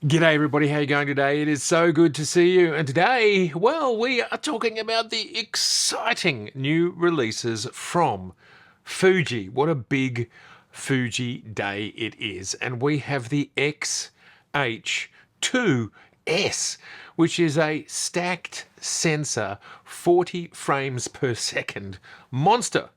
G'day everybody, how you going today? It is so good to see you. And today, well, we are talking about the exciting new releases from Fuji. What a big Fuji day it is. And we have the X-H2s, which is a stacked sensor, 40 frames per second monster.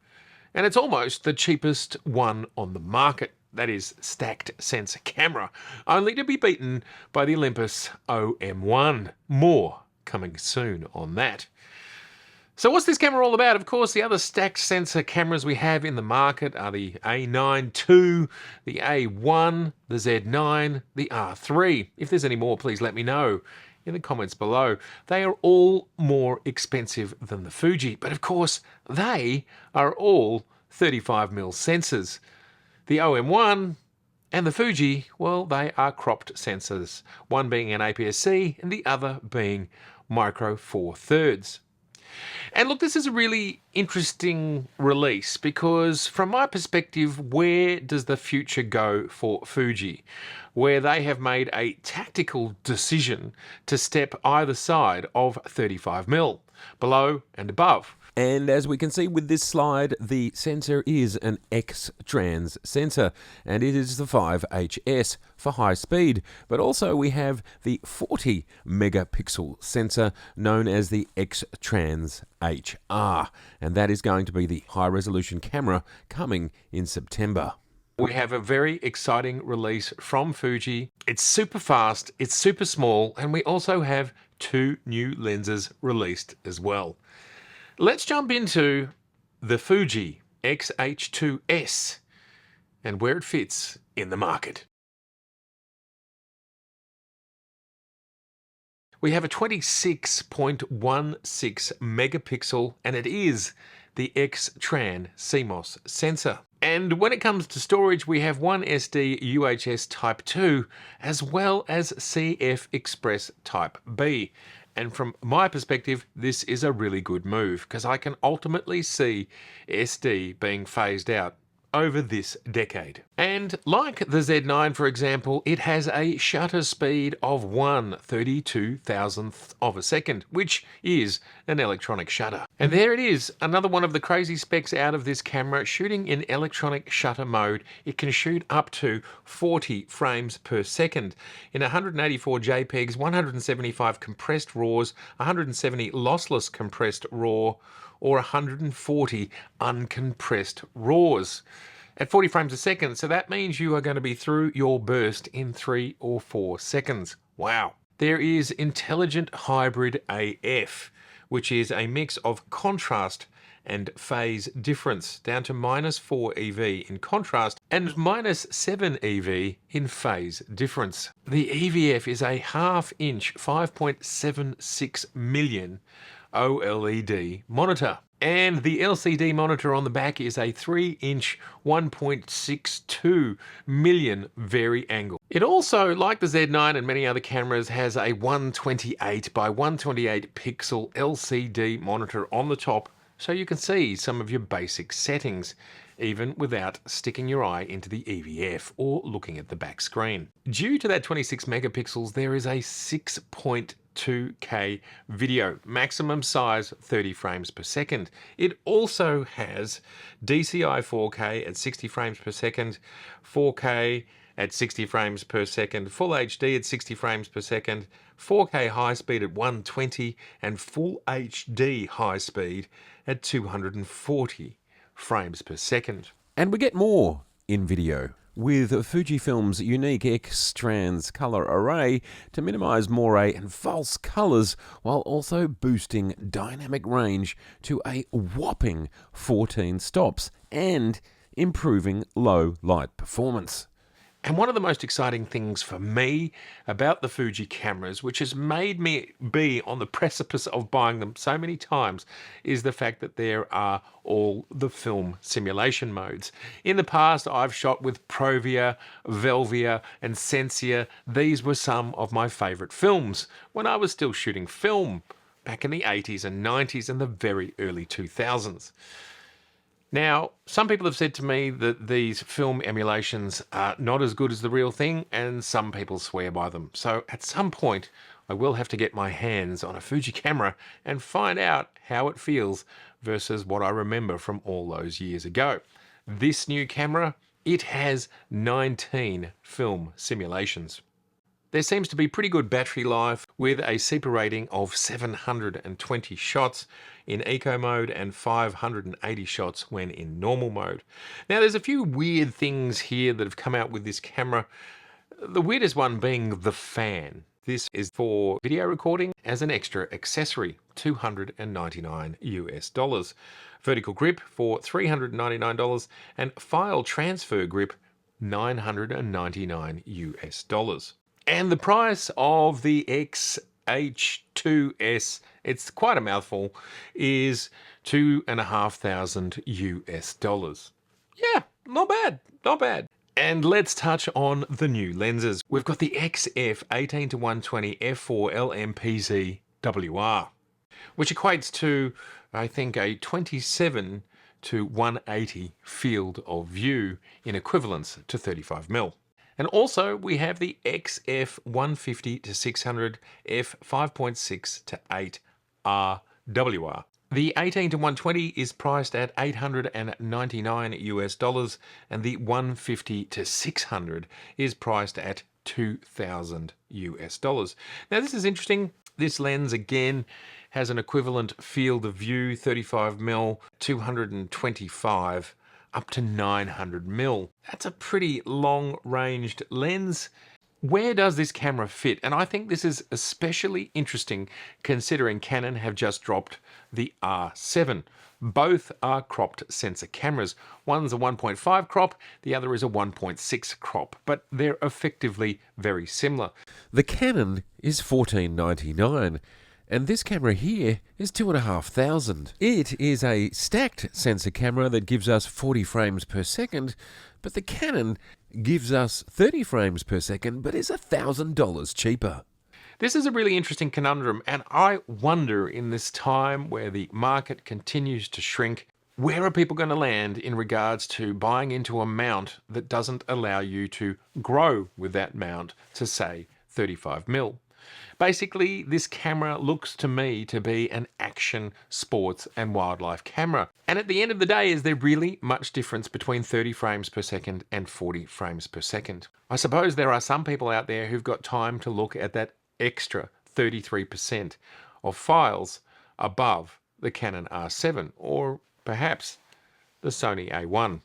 And it's almost the cheapest one on the market. That is stacked sensor camera, only to be beaten by the Olympus OM1. More coming soon on that. So what's this camera all about? Of course, the other stacked sensor cameras we have in the market are the A9 II, the A1, the Z9, the R3. If there's any more, please let me know in the comments below. They are all more expensive than the Fuji, but of course, they are all 35mm sensors. The OM1 and the Fuji, well, they are cropped sensors, one being an APS-C and the other being micro four thirds. And look, this is a really interesting release because from my perspective, where does the future go for Fuji? Where they have made a tactical decision to step either side of 35mm, below and above. And as we can see with this slide, the sensor is an X-Trans sensor, and it is the 5HS for high speed. But also we have the 40 megapixel sensor known as the X-Trans HR, and that is going to be the high resolution camera coming in September. We have a very exciting release from Fuji. It's super fast, it's super small, and we also have two new lenses released as well. Let's jump into the Fuji X-H2s and where it fits in the market. We have a 26.16 megapixel and it is the X-Tran CMOS sensor. And when it comes to storage, we have one SD UHS Type 2 as well as CF Express Type B. And from my perspective, this is a really good move because I can ultimately see SD being phased out over this decade. And like the Z9, for example, it has a shutter speed of 1/32,000th of a second, which is an electronic shutter. And there it is, another one of the crazy specs out of this camera. Shooting in electronic shutter mode, it can shoot up to 40 frames per second in 184 JPEGs, 175 compressed RAWs, 170 lossless compressed RAW, or 140 uncompressed RAWs at 40 frames a second. So that means you are going to be through your burst in 3 or 4 seconds. Wow. There is Intelligent Hybrid AF, which is a mix of contrast and phase difference, down to -4 EV in contrast and -7 EV in phase difference. The EVF is a half-inch 5.76 million OLED monitor. And the LCD monitor on the back is a 3-inch 1.62 million vari-angle. It also, like the Z9 and many other cameras, has a 128 by 128 pixel LCD monitor on the top, so you can see some of your basic settings, even without sticking your eye into the EVF or looking at the back screen. Due to that 26 megapixels, there is a 6.2K video, maximum size 30 frames per second. It also has DCI 4K at 60 frames per second, 4K at 60 frames per second, Full HD at 60 frames per second, 4K high speed at 120, and Full HD high speed at 240 frames per second. And we get more in video with Fujifilm's unique X-Trans color array to minimize moire and false colors while also boosting dynamic range to a whopping 14 stops and improving low light performance. And one of the most exciting things for me about the Fuji cameras, which has made me be on the precipice of buying them so many times, is the fact that there are all the film simulation modes. In the past, I've shot with Provia, Velvia, and Sensia. These were some of my favorite films when I was still shooting film back in the 80s and 90s and the very early 2000s. Now, some people have said to me that these film emulations are not as good as the real thing, and some people swear by them. So at some point, I will have to get my hands on a Fuji camera and find out how it feels versus what I remember from all those years ago. This new camera, it has 19 film simulations. There seems to be pretty good battery life with a CEPA rating of 720 shots in eco mode and 580 shots when in normal mode. Now there's a few weird things here that have come out with this camera. The weirdest one being the fan. This is for video recording as an extra accessory, $299 US. Vertical grip for $399 and file transfer grip, $999 US. And the price of the X-H2s, it's quite a mouthful, is $2,500 US. Yeah, not bad, not bad. And let's touch on the new lenses. We've got the XF 18-120 f4 LMPZ WR, which equates to, I think, a 27 to 180 field of view in equivalence to 35mm. And also we have the XF 150-600 f 5.6 to 8 RWR. The 18-120 is priced at $899 US, and the 150-600 is priced at $2,000 US. Now this is interesting. This lens again has an equivalent field of view, 35mm, 225 up to 900mm. That's a pretty long-ranged lens. Where does this camera fit? And I think this is especially interesting considering Canon have just dropped the R7. Both are cropped sensor cameras. One's a 1.5 crop, the other is a 1.6 crop, but they're effectively very similar. The Canon is $14.99. And this camera here is $2,500. It is a stacked sensor camera that gives us 40 frames per second, but the Canon gives us 30 frames per second, but is $1,000 cheaper. This is a really interesting conundrum, and I wonder in this time where the market continues to shrink, where are people going to land in regards to buying into a mount that doesn't allow you to grow with that mount to, say, 35mm? Basically, this camera looks to me to be an action, sports and wildlife camera. And at the end of the day, is there really much difference between 30 frames per second and 40 frames per second? I suppose there are some people out there who've got time to look at that extra 33% of files above the Canon R7, or perhaps the Sony A1.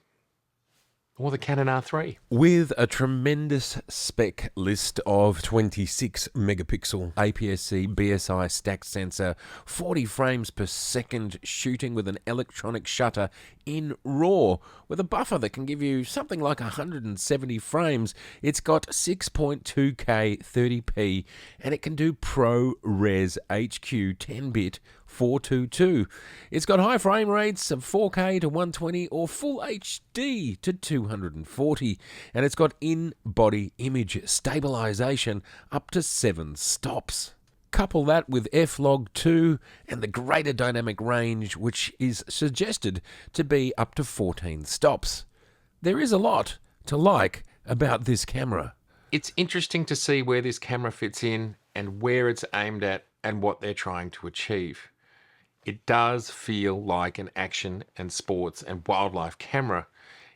Or the Canon R3. With a tremendous spec list of 26 megapixel APS-C BSI stacked sensor, 40 frames per second shooting with an electronic shutter in RAW, with a buffer that can give you something like 170 frames. It's got 6.2K 30p and it can do ProRes HQ 10-bit 422. It's got high frame rates of 4K to 120 or Full HD to 240, and it's got in-body image stabilization up to 7 stops. Couple that with F-Log2 and the greater dynamic range, which is suggested to be up to 14 stops. There is a lot to like about this camera. It's interesting to see where this camera fits in and where it's aimed at and what they're trying to achieve. It does feel like an action and sports and wildlife camera,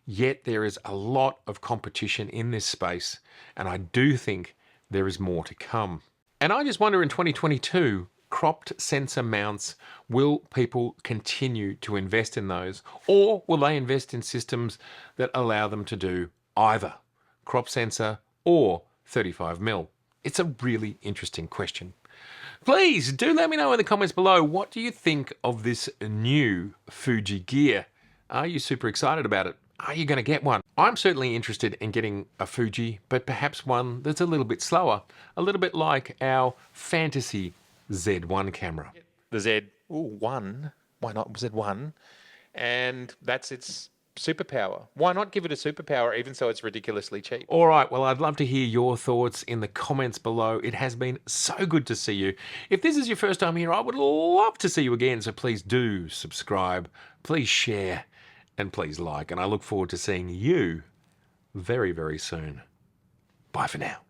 yet there is a lot of competition in this space, and I do think there is more to come. And I just wonder in 2022, cropped sensor mounts, will people continue to invest in those, or will they invest in systems that allow them to do either crop sensor or 35mm? It's a really interesting question. Please do let me know in the comments below, what do you think of this new Fuji gear? Are you super excited about it? Are you going to get one? I'm certainly interested in getting a Fuji, but perhaps one that's a little bit slower, a little bit like our Fantasy Z1 camera. The Z1, why not Z1? And that's its superpower. Why not give it a superpower even so it's ridiculously cheap? All right, well, I'd love to hear your thoughts in the comments below. It has been so good to see you. If this is your first time here, I would love to see you again, so please do subscribe, please share, and please like, and I look forward to seeing you very, very soon. Bye for now.